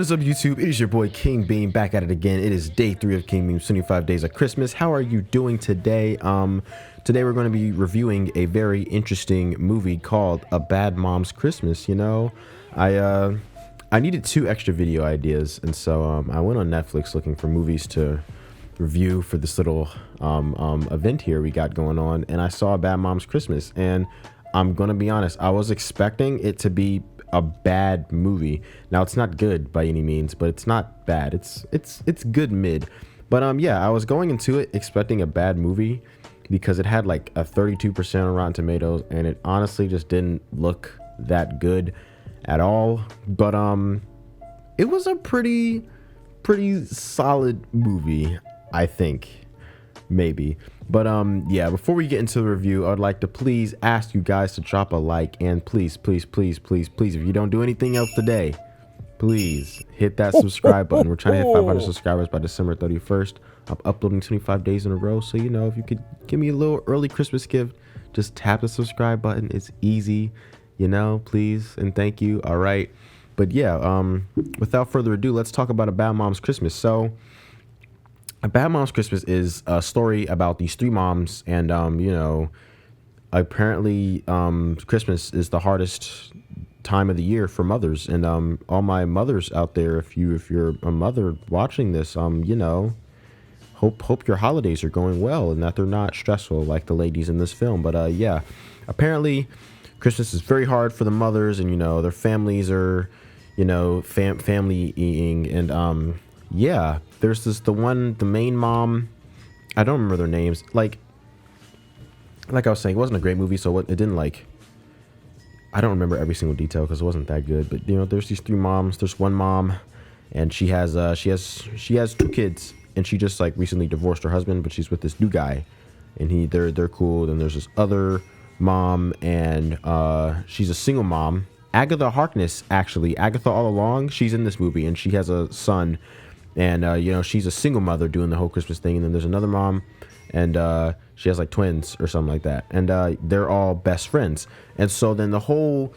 is up, YouTube? It is your boy King Beam back at it again. It is day 3 of King Beam's 25 Days of Christmas. How are you doing today? Today we're going to be reviewing a very interesting movie called A Bad Mom's Christmas. You know, I needed 2 extra video ideas, and so I went on Netflix looking for movies to review for this little event here we got going on, and I saw A Bad Mom's Christmas, and I'm gonna be honest, I was expecting it to be a bad movie. Now it's not good by any means, but it's not bad. It's good mid. But yeah, I was going into it expecting a bad movie because it had like a 32% on Rotten Tomatoes, and it honestly just didn't look that good at all. But it was a pretty solid movie, I think. Maybe. But yeah, before we get into the review, I'd like to please ask you guys to drop a like, and please, if you don't do anything else today, please hit that subscribe button. We're trying to hit 500 subscribers by December 31st. I'm uploading 25 days in a row, so you know, if you could give me a little early Christmas gift, just tap the subscribe button. It's easy, you know, please and thank you. All right. But yeah, without further ado, let's talk about A Bad Mom's Christmas. So A Bad Mom's Christmas is a story about these 3 moms, and you know, apparently Christmas is the hardest time of the year for mothers, and all my mothers out there, if you're a mother watching this, you know, hope your holidays are going well and that they're not stressful like the ladies in this film. But yeah, apparently Christmas is very hard for the mothers, and you know, their families are, you know, family eating, and yeah, there's the main mom. I don't remember their names. Like I was saying, it wasn't a great movie, so it didn't like. I don't remember every single detail because it wasn't that good. But you know, there's these 3 moms. There's one mom, and she has 2 kids, and she just like recently divorced her husband, but she's with this new guy, and they're cool. Then there's this other mom, and she's a single mom. Agatha Harkness, actually, Agatha all along, she's in this movie, and she has a son. And, you know, she's a single mother doing the whole Christmas thing. And then there's another mom, and she has like twins or something like that. And they're all best friends. And so then the whole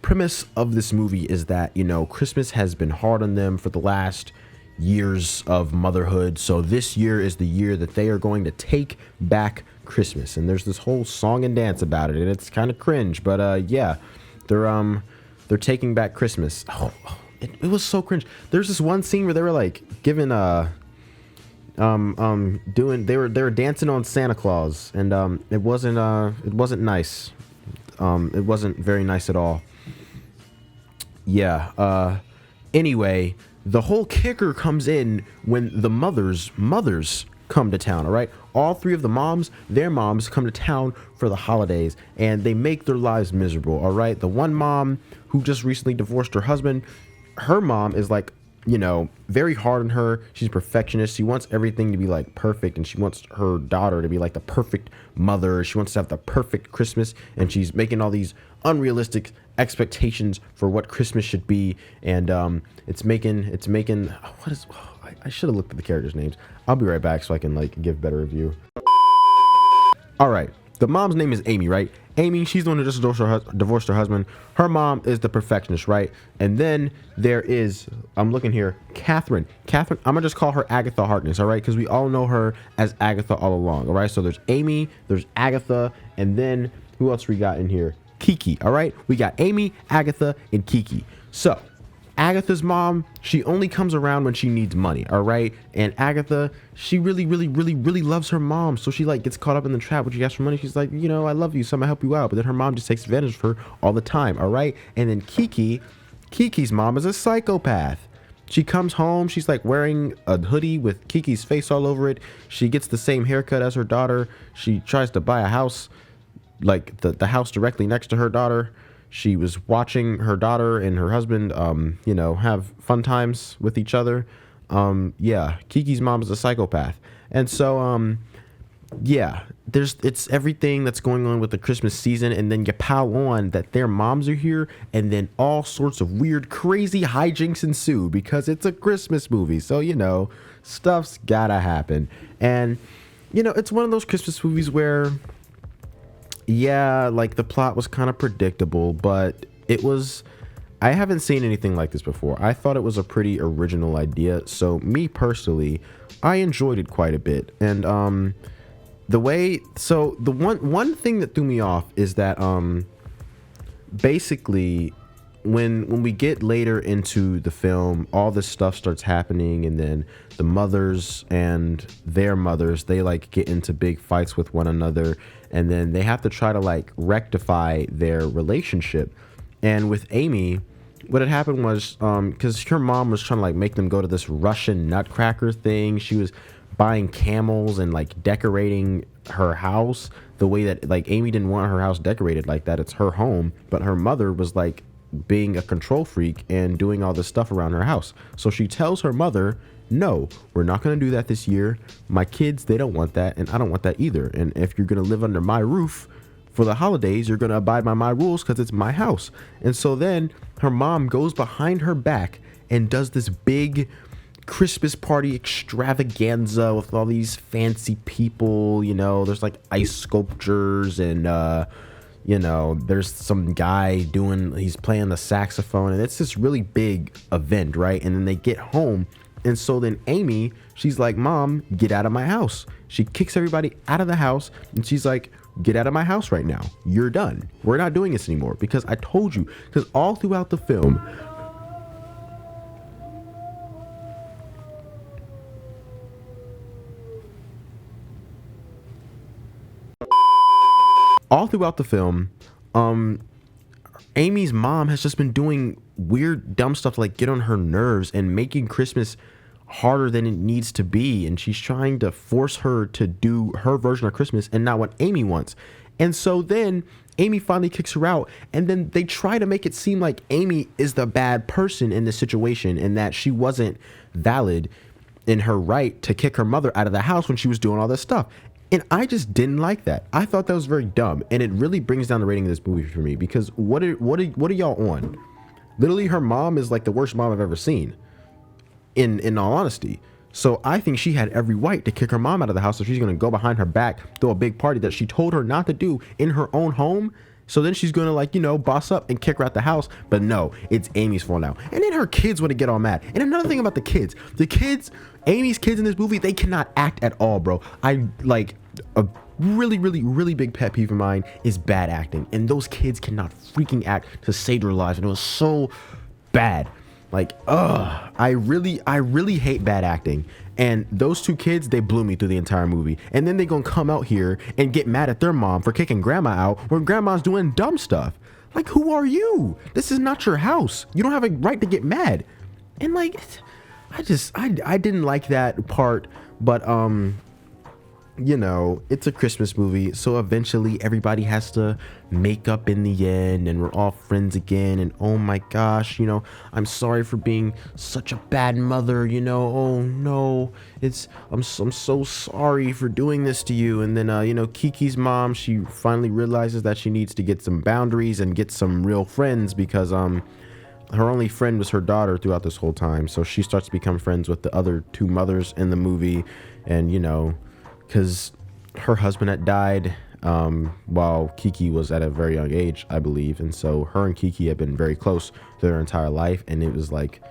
premise of this movie is that, you know, Christmas has been hard on them for the last years of motherhood. So this year is the year that they are going to take back Christmas. And there's this whole song and dance about it. And it's kind of cringe. But yeah, they're taking back Christmas. It was so cringe. There's this one scene where they were like giving they were dancing on Santa Claus, and it wasn't nice. It wasn't very nice at all. Yeah. Anyway, the whole kicker comes in when the mothers come to town. All right, all 3 of the moms, their moms come to town for the holidays, and they make their lives miserable. All right, the one mom who just recently divorced her husband, her mom is like, you know, very hard on her. She's a perfectionist. She wants everything to be like perfect, and she wants her daughter to be like the perfect mother. She wants to have the perfect Christmas, and she's making all these unrealistic expectations for what Christmas should be. And it's making what is, I should have looked at the characters' names. I'll be right back so I can like give better review. All right, the mom's name is Amy, right? Amy, she's the one who just divorced her husband. Her mom is the perfectionist, right? And then there is, I'm looking here, Catherine. I'm gonna just call her Agatha Harkness, all right? Because we all know her as Agatha all along, all right? So there's Amy, there's Agatha, and then who else we got in here? Kiki, all right? We got Amy, Agatha, and Kiki. So Agatha's mom, she only comes around when she needs money, all right? And Agatha, she really loves her mom, so she like gets caught up in the trap when she asks for money. She's like, you know, I love you, so I'm gonna help you out. But then her mom just takes advantage of her all the time, all right? And then Kiki's mom is a psychopath. She comes home, she's like wearing a hoodie with Kiki's face all over it. She gets the same haircut as her daughter. She tries to buy a house, like the house directly next to her daughter. She was watching her daughter and her husband, you know, have fun times with each other. Yeah, Kiki's mom is a psychopath. And so, yeah, it's everything that's going on with the Christmas season. And then you pile on that their moms are here, and then all sorts of weird, crazy hijinks ensue because it's a Christmas movie. So, you know, stuff's gotta happen. And, you know, it's one of those Christmas movies where, yeah, like the plot was kind of predictable, but it was, I haven't seen anything like this before. I thought it was a pretty original idea. So me personally, I enjoyed it quite a bit. And the way, so the one thing that threw me off is that basically when we get later into the film, all this stuff starts happening, and then the mothers and their mothers, they like get into big fights with one another, and then they have to try to like rectify their relationship. And with Amy, what had happened was because her mom was trying to like make them go to this Russian nutcracker thing. She was buying camels and like decorating her house the way that like Amy didn't want her house decorated like that. It's her home, but her mother was like being a control freak and doing all this stuff around her house. So she tells her mother, no, we're not going to do that this year. My kids, they don't want that, and I don't want that either. And if you're going to live under my roof for the holidays, you're going to abide by my rules because it's my house. And so then her mom goes behind her back and does this big Christmas party extravaganza with all these fancy people. You know, there's like ice sculptures, and you know, there's some guy he's playing the saxophone, and it's this really big event, right? And then they get home, and so then Amy, she's like, Mom, get out of my house. She kicks everybody out of the house, and she's like, get out of my house right now. You're done. We're not doing this anymore, because I told you. Because all throughout the film, Amy's mom has just been doing weird, dumb stuff to like get on her nerves and making Christmas harder than it needs to be. And she's trying to force her to do her version of Christmas and not what Amy wants. And so then Amy finally kicks her out. And then they try to make it seem like Amy is the bad person in this situation and that she wasn't valid in her right to kick her mother out of the house when she was doing all this stuff. And I just didn't like that. I thought that was very dumb, and it really brings down the rating of this movie for me, because what are y'all on? Literally, her mom is like the worst mom I've ever seen, in all honesty. So I think she had every right to kick her mom out of the house if she's gonna go behind her back, throw a big party that she told her not to do in her own home. So then she's gonna like, you know, boss up and kick her out the house. But no, it's Amy's fault now. And then her kids want to get all mad. And another thing about the kids, Amy's kids in this movie, they cannot act at all, bro. I like a really big pet peeve of mine is bad acting. And those kids cannot freaking act to save their lives. And it was so bad. Like, I really hate bad acting. And those two kids, they blew me through the entire movie. And then they gonna come out here and get mad at their mom for kicking grandma out when grandma's doing dumb stuff. Like, who are you? This is not your house. You don't have a right to get mad. And like, I didn't like that part, but you know, it's a Christmas movie, so eventually everybody has to make up in the end, and we're all friends again. And oh my gosh, you know, I'm sorry for being such a bad mother, you know. Oh no, I'm so sorry for doing this to you. And then you know, Kiki's mom, she finally realizes that she needs to get some boundaries and get some real friends, because her only friend was her daughter throughout this whole time. So she starts to become friends with the other two mothers in the movie. And you know, because her husband had died while Kiki was at a very young age, I believe. And so her and Kiki had been very close their entire life, and it was like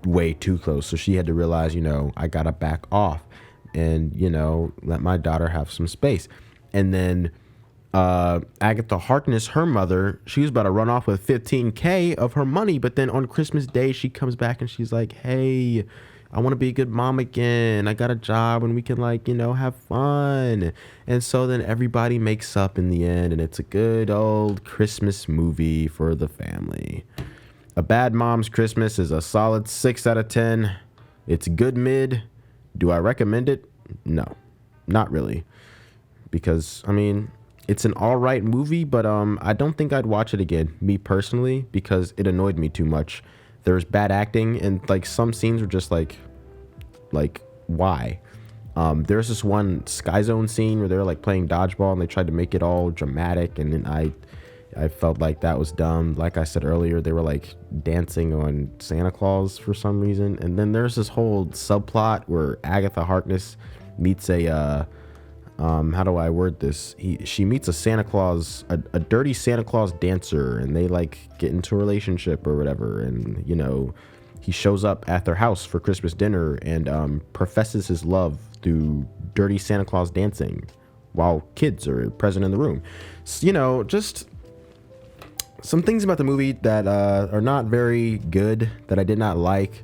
way too close. So she had to realize, you know, I gotta back off and, you know, let my daughter have some space. And then Agatha Harkness, her mother, she was about to run off with 15K of her money, but then on Christmas Day she comes back and she's like, hey, I want to be a good mom again. I got a job and we can, like, you know, have fun. And so then everybody makes up in the end, and it's a good old Christmas movie for the family. A Bad Mom's Christmas is a solid 6 out of 10. It's good mid. Do I recommend it? No, not really. Because, I mean, it's an all right movie, but I don't think I'd watch it again, me personally, because it annoyed me too much. There's bad acting, and like some scenes were just like why? There's this one Sky Zone scene where they're like playing dodgeball and they tried to make it all dramatic, and then I felt like that was dumb. Like I said earlier, they were like dancing on Santa Claus for some reason. And then there's this whole subplot where Agatha Harkness meets a how do I word this? She meets a Santa Claus, a dirty Santa Claus dancer, and they like get into a relationship or whatever. And you know, he shows up at their house for Christmas dinner and professes his love through dirty Santa Claus dancing while kids are present in the room. So, you know, just some things about the movie that are not very good, that I did not like.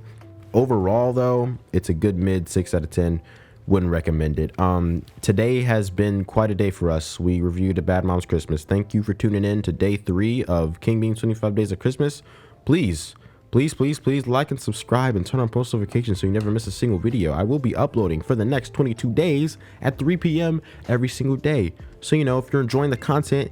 Overall, though, it's a good mid 6 out of 10. Wouldn't recommend it. Today has been quite a day for us. We reviewed A Bad Mom's Christmas. Thank you for tuning in to day 3 of King Beam's 25 Days of Christmas. Please like and subscribe and turn on post notifications so you never miss a single video. I will be uploading for the next 22 days at 3 p.m. every single day. So, you know, if you're enjoying the content,